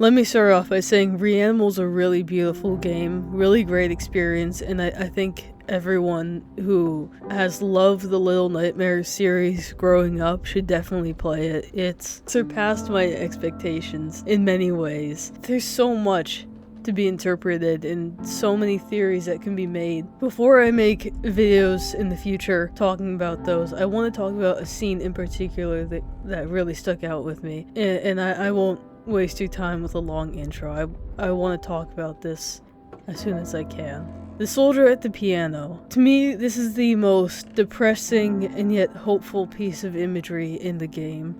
Let me start off by saying REANIMAL's a really beautiful game, really great experience, and I think everyone who has loved the Little Nightmares series growing up should definitely play it. It's surpassed my expectations in many ways. There's so much to be interpreted and so many theories that can be made. Before I make videos in the future talking about those, I want to talk about a scene in particular that really stuck out with me, and I won't waste your time with a long intro. I want to talk about this as soon as I can. The soldier at the piano. To me, this is the most depressing and yet hopeful piece of imagery in the game.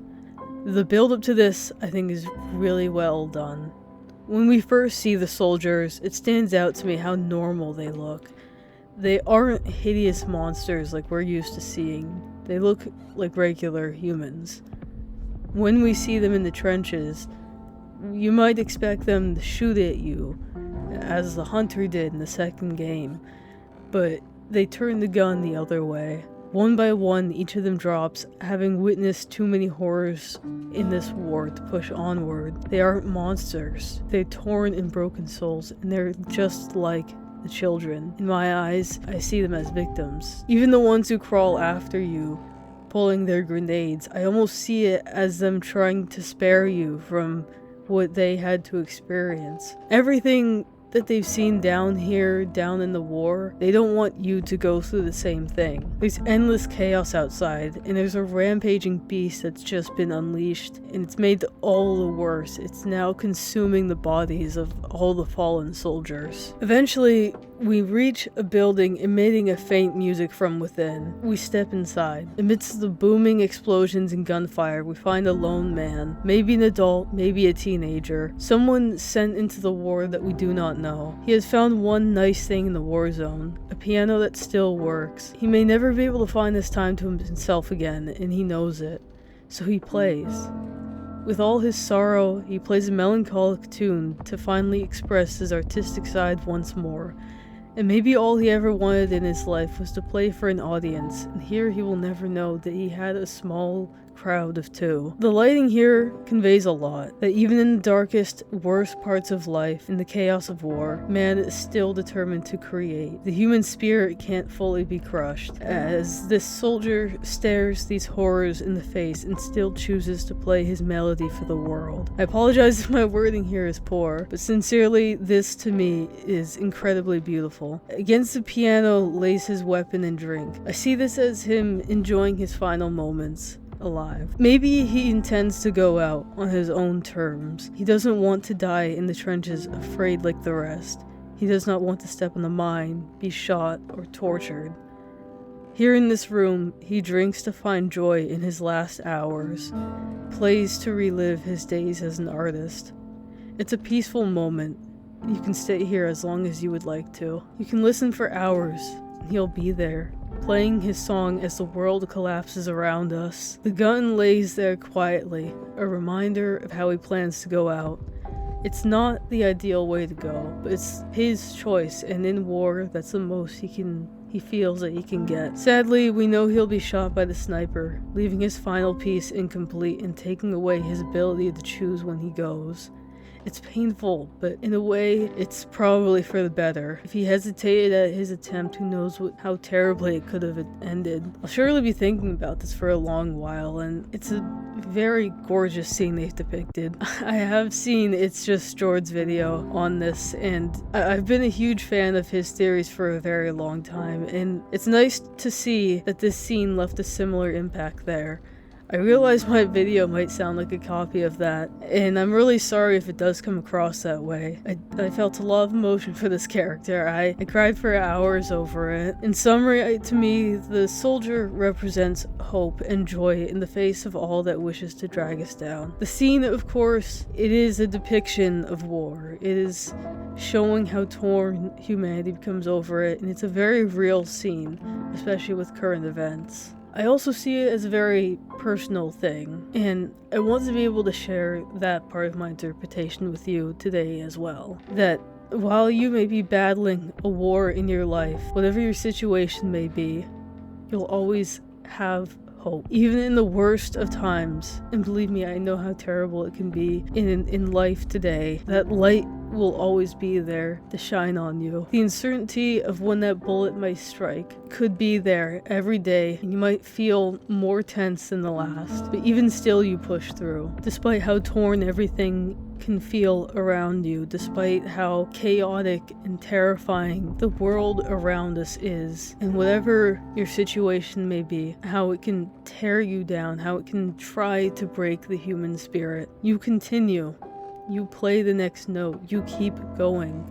The build up to this, I think, is really well done. When we first see the soldiers, it stands out to me how normal they look. They aren't hideous monsters like we're used to seeing. They look like regular humans. When we see them in the trenches, you might expect them to shoot at you, as the hunter did in the second game, but they turn the gun the other way. One by one, each of them drops, having witnessed too many horrors in this war to push onward. They aren't monsters. They're torn and broken souls, and they're just like the children. In my eyes, I see them as victims. Even the ones who crawl after you, pulling their grenades, I almost see it as them trying to spare you from what they had to experience. Everything that they've seen down here, down in the war, they don't want you to go through the same thing. There's endless chaos outside, and there's a rampaging beast that's just been unleashed, and it's made all the worse. It's now consuming the bodies of all the fallen soldiers. Eventually, we reach a building emitting a faint music from within. We step inside. Amidst the booming explosions and gunfire, we find a lone man, maybe an adult, maybe a teenager, someone sent into the war that we do not know. He has found one nice thing in the war zone, a piano that still works. He may never be able to find this time to himself again, and he knows it. So he plays. With all his sorrow, he plays a melancholic tune to finally express his artistic side once more. And maybe all he ever wanted in his life was to play for an audience, and here he will never know that he had a small crowd of two. The lighting here conveys a lot, that even in the darkest, worst parts of life, in the chaos of war, man is still determined to create. The human spirit can't fully be crushed, as this soldier stares these horrors in the face and still chooses to play his melody for the world. I apologize if my wording here is poor, but sincerely, this to me is incredibly beautiful. Against the piano lays his weapon and drink. I see this as him enjoying his final moments alive. Maybe he intends to go out on his own terms. He doesn't want to die in the trenches afraid like the rest. He does not want to step on the mine, be shot, or tortured. Here in this room, he drinks to find joy in his last hours, plays to relive his days as an artist. It's a peaceful moment. You can stay here as long as you would like to. You can listen for hours, and he'll be there, playing his song as the world collapses around us. The gun lays there quietly, a reminder of how he plans to go out. It's not the ideal way to go, but it's his choice, and in war, that's the most he feels that he can get. Sadly, we know he'll be shot by the sniper, leaving his final piece incomplete and taking away his ability to choose when he goes. It's painful, but in a way, it's probably for the better. If he hesitated at his attempt, who knows how terribly it could have ended. I'll surely be thinking about this for a long while, and it's a very gorgeous scene they've depicted. I have seen It's Just Jord's video on this, and I've been a huge fan of his theories for a very long time, and it's nice to see that this scene left a similar impact there. I realize my video might sound like a copy of that, and I'm really sorry if it does come across that way. I felt a lot of emotion for this character. I cried for hours over it. In summary, to me, the soldier represents hope and joy in the face of all that wishes to drag us down. The scene, of course, it is a depiction of war. It is showing how torn humanity becomes over it, and it's a very real scene, especially with current events. I also see it as a very personal thing, and I want to be able to share that part of my interpretation with you today as well. That while you may be battling a war in your life, whatever your situation may be, you'll always have hope. Even in the worst of times, and believe me, I know how terrible it can be in life today, that light will always be there to shine on you. The uncertainty of when that bullet might strike could be there every day, and you might feel more tense than the last, but even still you push through. Despite how torn everything can feel around you, despite how chaotic and terrifying the world around us is, and whatever your situation may be, how it can tear you down, how it can try to break the human spirit, you continue. You play the next note. You keep going.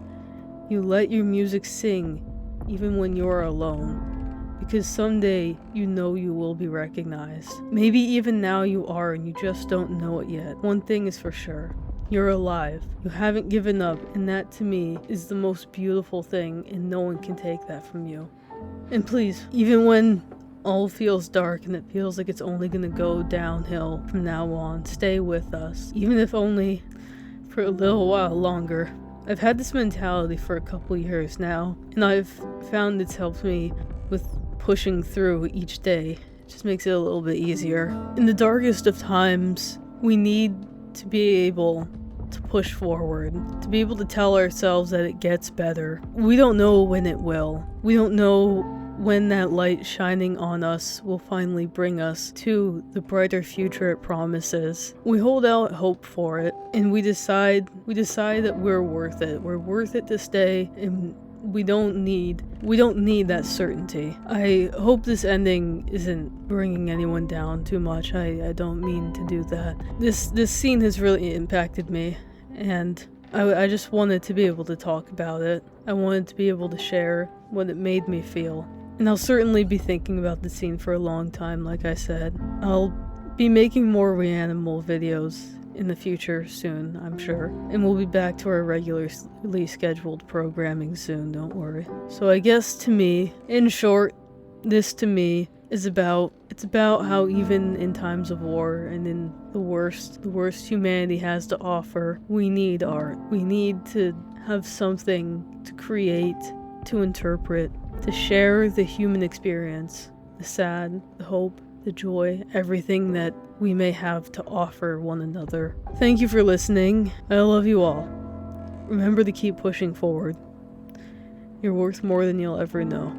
You let your music sing even when you're alone. Because someday you know you will be recognized. Maybe even now you are and you just don't know it yet. One thing is for sure. You're alive. You haven't given up, and that to me is the most beautiful thing, and no one can take that from you. And please, even when all feels dark and it feels like it's only gonna go downhill from now on, stay with us. Even if only for a little while longer. I've had this mentality for a couple years now, and I've found it's helped me with pushing through each day. It just makes it a little bit easier. In the darkest of times, we need to be able to push forward, to be able to tell ourselves that it gets better. We don't know when it will. We don't know when that light shining on us will finally bring us to the brighter future it promises. We hold out hope for it, and we decide that we're worth it. We're worth it to stay, and we don't need that certainty. I hope this ending isn't bringing anyone down too much. I don't mean to do that. This scene has really impacted me, and I just wanted to be able to talk about it. I wanted to be able to share what it made me feel. And I'll certainly be thinking about the scene for a long time, like I said. I'll be making more REANIMAL videos in the future soon, I'm sure. And we'll be back to our regularly scheduled programming soon, don't worry. So I guess to me, in short, this to me is about how even in times of war and in the worst humanity has to offer, we need art. We need to have something to create, to interpret, to share the human experience, the sad, the hope, the joy, everything that we may have to offer one another. Thank you for listening. I love you all. Remember to keep pushing forward. You're worth more than you'll ever know.